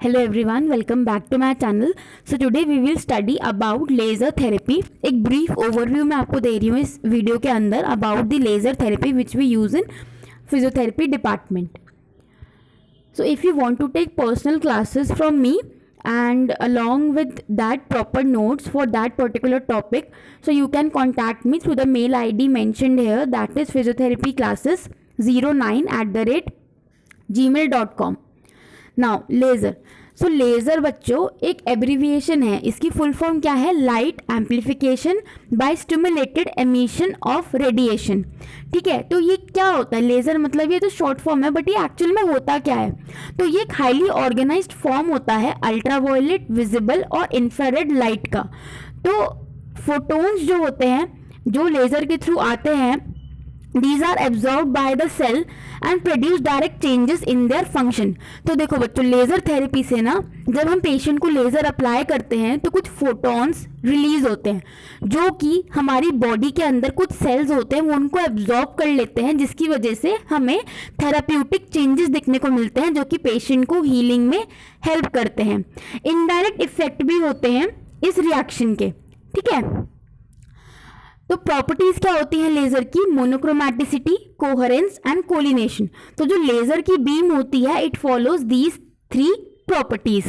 Hello everyone, welcome back to my channel. So today we will study about laser therapy. एक brief overview मैं आपको दे रही हूँ इस वीडियो के अंदर about the laser therapy which we use in physiotherapy department. So if you want to take personal classes from me and along with that proper notes for that particular topic, so you can contact me through the mail ID mentioned here, that is physiotherapyclasses09@gmail.com. Now laser. So laser बच्चों एक abbreviation है. इसकी full form क्या है? Light amplification by stimulated emission of radiation. ठीक है, तो ये क्या होता है? लेज़र मतलब ये तो शॉर्ट फॉर्म है, बट ये एक्चुअल में होता क्या है? तो ये एक हाईली ऑर्गेनाइज्ड फॉर्म होता है अल्ट्रावायलेट, विजिबल और इंफ्रारेड लाइट का. तो फोटोन्स जो होते हैं जो लेज़र के थ्रू आते हैं, These are absorbed by the cell and produce direct changes in their function. तो देखो बच्चों, लेज़र थेरेपी से ना जब हम पेशेंट को लेज़र अप्लाई करते हैं तो कुछ फोटॉन्स रिलीज होते हैं जो कि हमारी बॉडी के अंदर कुछ सेल्स होते हैं वो उनको एब्जॉर्ब कर लेते हैं, जिसकी वजह से हमें थेराप्यूटिक चेंजेस दिखने को मिलते हैं जो कि पेशेंट को हीलिंग में हेल्प करते हैं. इनडायरेक्ट इफेक्ट भी होते हैं इस रिएक्शन के. ठीक है, तो प्रॉपर्टीज क्या होती हैं लेजर की? Monochromaticity, coherence and collimation. तो जो लेजर की बीम होती है it follows these 3 properties.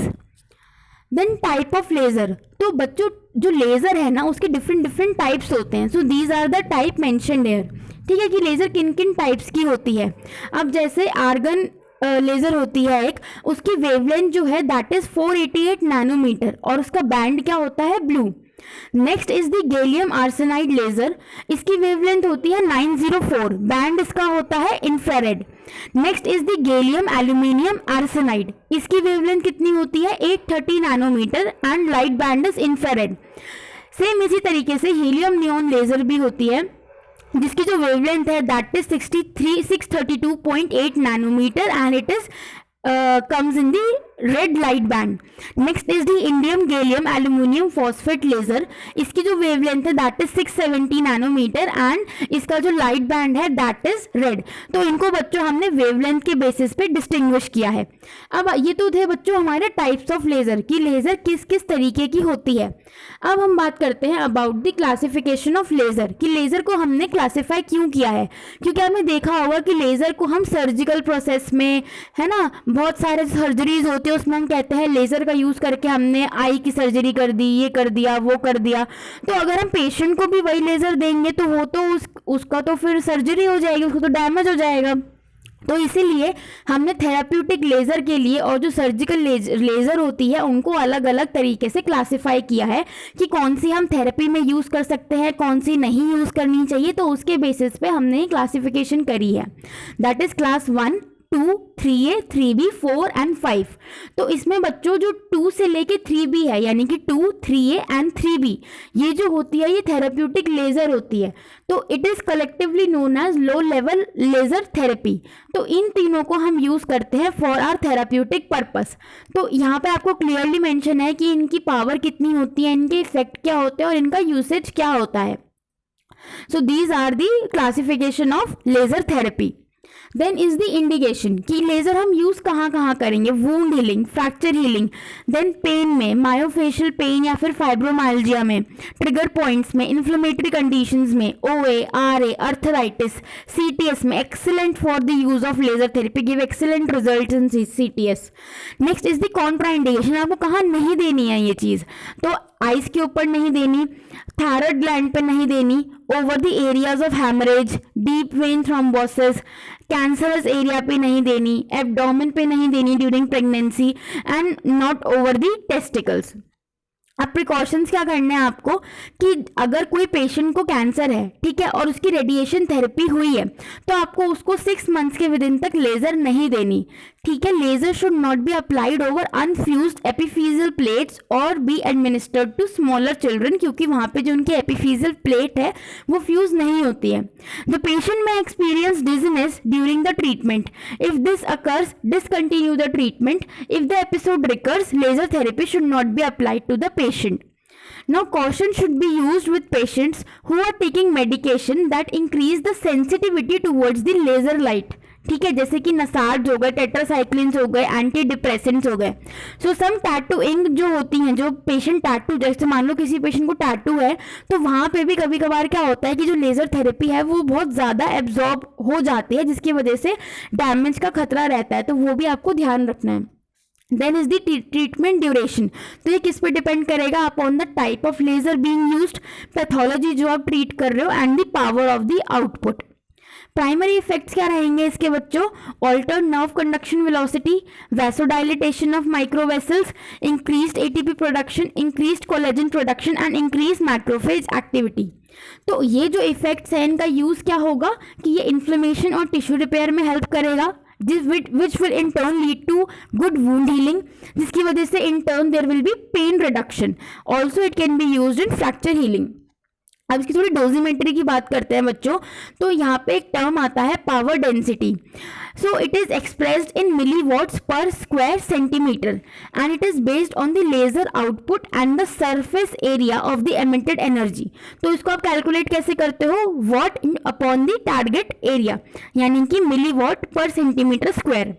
Then type of laser. तो बच्चों जो लेजर है ना उसके डिफरेंट टाइप्स होते हैं. So these are the type mentioned here. ठीक है, कि लेजर किन किन टाइप्स की होती है. अब जैसे आर्गन लेजर होती है एक, उसकी वेवलेंथ जो है दैट इज 488 नैनोमीटर और उसका बैंड क्या होता है? Blue. Next is the gallium arsenide laser. इसकी वेवलेंथ होती है 904, बैंड इसका होता है infrared. Next is the gallium aluminium arsenide. इसकी वेवलेंथ कितनी होती है? 830 nanometre and light band is infrared. Same इसी तरीके से हीलियम नियॉन लेजर भी होती है जिसकी जो वेवलेंथ है that is 632.8 nanometre and it is comes in the red light band. Next is the indium gallium aluminium phosphate laser. इसकी जो वेवलेंथ है दैट इज 670 नैनोमीटर एंड इसका जो लाइट बैंड है दैट इज रेड. तो इनको बच्चों हमने वेवलेंथ के बेसिस पे डिस्टिंग्विश किया है. अब ये तो थे बच्चों हमारे टाइप्स ऑफ लेजर कि लेजर किस किस तरीके की होती है. अब हम बात करते हैं about the classification of laser कि लेजर को हमने क्लासिफाई क्यों किया है. क्योंकि आपने देखा होगा कि लेजर को हम सर्जिकल प्रोसेस में, है ना, बहुत सारे सर्जरीज होती है उसमें हम कहते हैं लेजर का यूज करके हमने आई की सर्जरी कर दी, ये कर दिया, वो कर दिया. तो अगर हम पेशेंट को भी वही लेजर देंगे तो वो तो उसका तो फिर सर्जरी हो जाएगी, उसको तो डैमेज हो जाएगा. तो इसीलिए हमने थेराप्यूटिक लेज़र के लिए और जो सर्जिकल लेज़र होती है उनको अलग अलग तरीके से क्लासिफाई किया है कि कौन सी हम थेरेपी में यूज़ कर सकते हैं, कौन सी नहीं यूज़ करनी चाहिए. तो उसके बेसिस पे हमने क्लासिफिकेशन करी है. That is class 1, 2, 3A, 3B, 4 and 5. तो इसमें बच्चों जो 2 से लेके 3B है यानी कि 2, 3A एंड 3B ये जो होती है ये थेराप्यूटिक लेज़र होती है. तो it is collectively known as low level laser therapy. तो इन तीनों को हम यूज़ करते हैं फॉर आर थेराप्यूटिक पर्पस. तो यहाँ पे आपको क्लियरली मेंशन है कि इनकी पावर कितनी होती है, इनके इफेक्ट क्या होते हैं और इनका यूसेज क्या होता है. So these are the classification of laser therapy. Then is the indication कि लेज़र हम यूज़ कहाँ कहाँ करेंगे. Wound healing, fracture healing, then pain में, मायोफेशियल पेन या फिर फाइब्रोमाइल्जिया में, ट्रिगर पॉइंट्स में, इन्फ्लेमेटरी कंडीशंस में, OA, RA, अर्थराइटिस, CTS में. Excellent for the use of laser therapy, give excellent result in CTS. Next is the contraindication. आपको कहाँ नहीं देनी है ये चीज़? तो आइस के ऊपर नहीं देनी, थायराइड ग्लैंड पे नहीं देनी, over the areas of haemorrhage, deep vein thrombosis, cancerous area पे नहीं देनी, एब्डोमेन पे नहीं देनी during pregnancy and not over the testicles. अब प्रिकॉशंस क्या करने हैं आपको कि अगर कोई पेशेंट को कैंसर है, ठीक है, और उसकी रेडिएशन थेरेपी हुई है तो आपको उसको 6 मंथ्स के विदिन तक लेज़र नहीं देनी. ठीक है, laser should not be applied over unfused epiphyseal plates और be administered to smaller children, क्योंकि वहाँ पे जो उनकी एपिफिजियल प्लेट है वो फ्यूज नहीं होती है. द पेशेंट में experience dizziness during the treatment. If this occurs, discontinue the treatment. If the episode recurs, laser therapy should not be applied to the patient. Now caution should be used with patients who are taking medication that increase the sensitivity towards the laser light. ठीक है, जैसे कि नसार्ड्स हो गए, tetracyclines हो गए, anti depressants हो गए। सो सम टैटू इंक जो होती हैं, जो पेशेंट टैटू, जैसे मान लो किसी पेशेंट को टैटू है तो वहाँ पे भी कभी कभार क्या होता है कि जो लेज़र थेरेपी है वो बहुत ज़्यादा एब्जॉर्ब हो जाती है, जिसकी वजह से डैमेज का खतरा रहता है, तो वो भी आपको ध्यान रखना है। Then is the treatment duration, तो ये किस पे डिपेंड करेगा, upon the type of laser being used, pathology जो आप ट्रीट कर रहे हो, and the power of the output. Primary effects क्या रहेंगे इसके बच्चों, alter nerve conduction velocity, vasodilatation of microvessels, increased ATP production, increased collagen production and increased macrophage activity. तो ये जो इफेक्ट्स हैं इनका यूज क्या होगा कि ये इन्फ्लेमेशन और टिश्यू रिपेयर में हेल्प करेगा, which will in turn lead to good wound healing, जिसकी वजह से in turn there will be pain reduction. Also it can be used in fracture healing. अब इसकी थोड़ी डोजिमेट्री की बात करते हैं बच्चों, तो यहाँ पे एक टर्म आता है power density. So it is expressed in milliwatts per square centimeter and it is based on the laser output and the surface area of the emitted energy. तो इसको आप कैलकुलेट कैसे करते हो, watt upon the target area, यानी कि milliwatt per centimeter square.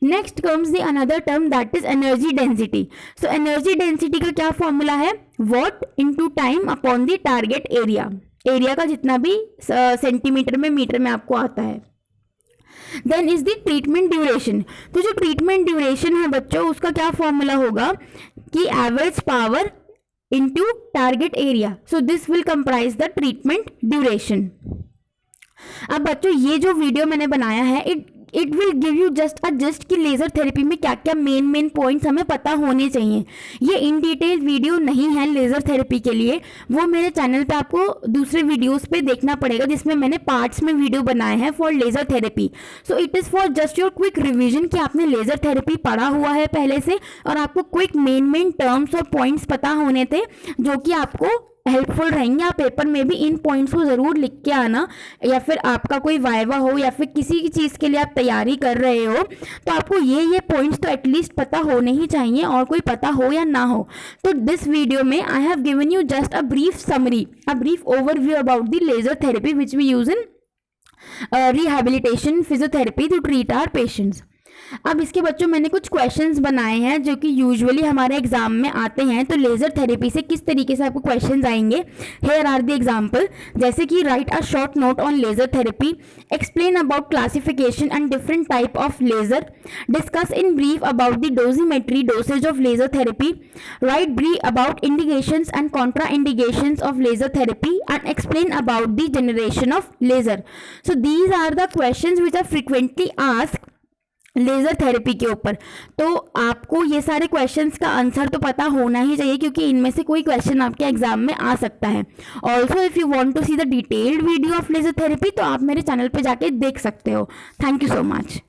Next comes the another term that is energy density. So energy density का क्या फॉर्मूला है, watt into time upon the target area, area का जितना भी सेंटीमीटर में metre में आपको आता है। Then is the treatment duration, तो जो ट्रीटमेंट ड्यूरेशन है बच्चों उसका क्या फॉर्मूला होगा कि average power into target area, so this will comprise the treatment duration. अब बच्चों ये जो वीडियो मैंने बनाया है it will give you just a just कि लेज़र थेरेपी में क्या क्या मेन पॉइंट्स हमें पता होने चाहिए। ये इन डिटेल वीडियो नहीं है लेज़र थेरेपी के लिए, वो मेरे चैनल पे आपको दूसरे वीडियोस पे देखना पड़ेगा जिसमें मैंने पार्ट्स में वीडियो बनाए हैं for laser therapy. So it is for just your quick revision कि आपने लेज़र थेरेपी पढ़ा हुआ है पहले से और आपको क्विक मेन टर्म्स और पॉइंट्स पता होने थे जो कि आपको हेल्पफुल रहेंगे। आप पेपर में भी इन पॉइंट्स को ज़रूर लिख के आना, या फिर आपका कोई वाइवा हो या फिर किसी की चीज़ के लिए आप तैयारी कर रहे हो तो आपको ये पॉइंट्स तो एटलीस्ट पता होने ही चाहिए, और कोई पता हो या ना हो। तो दिस वीडियो में I have given you just a brief summary, a brief overview about the laser therapy which we use in rehabilitation physiotherapy to treat our patients. अब इसके बच्चों मैंने कुछ क्वेश्चंस बनाए हैं जो कि यूजुअली हमारे एग्जाम में आते हैं, तो लेजर थेरेपी से किस तरीके से आपको क्वेश्चंस आएंगे। हेयर आर द एग्जांपल, जैसे कि write a short note on laser therapy, explain about classification and different type of laser, discuss in brief about the dosimetry dosage of laser therapy, write brief about indications and contraindications of laser therapy and explain about the generation of laser. So these are the questions which are frequently asked laser therapy के ऊपर। तो आपको ये सारे questions का answer तो पता होना ही चाहिए क्योंकि इनमें से कोई क्वेश्चन आपके एग्जाम में आ सकता है। Also if you want to see the detailed video of laser therapy तो आप मेरे चैनल पे जाके देख सकते हो। Thank you so much.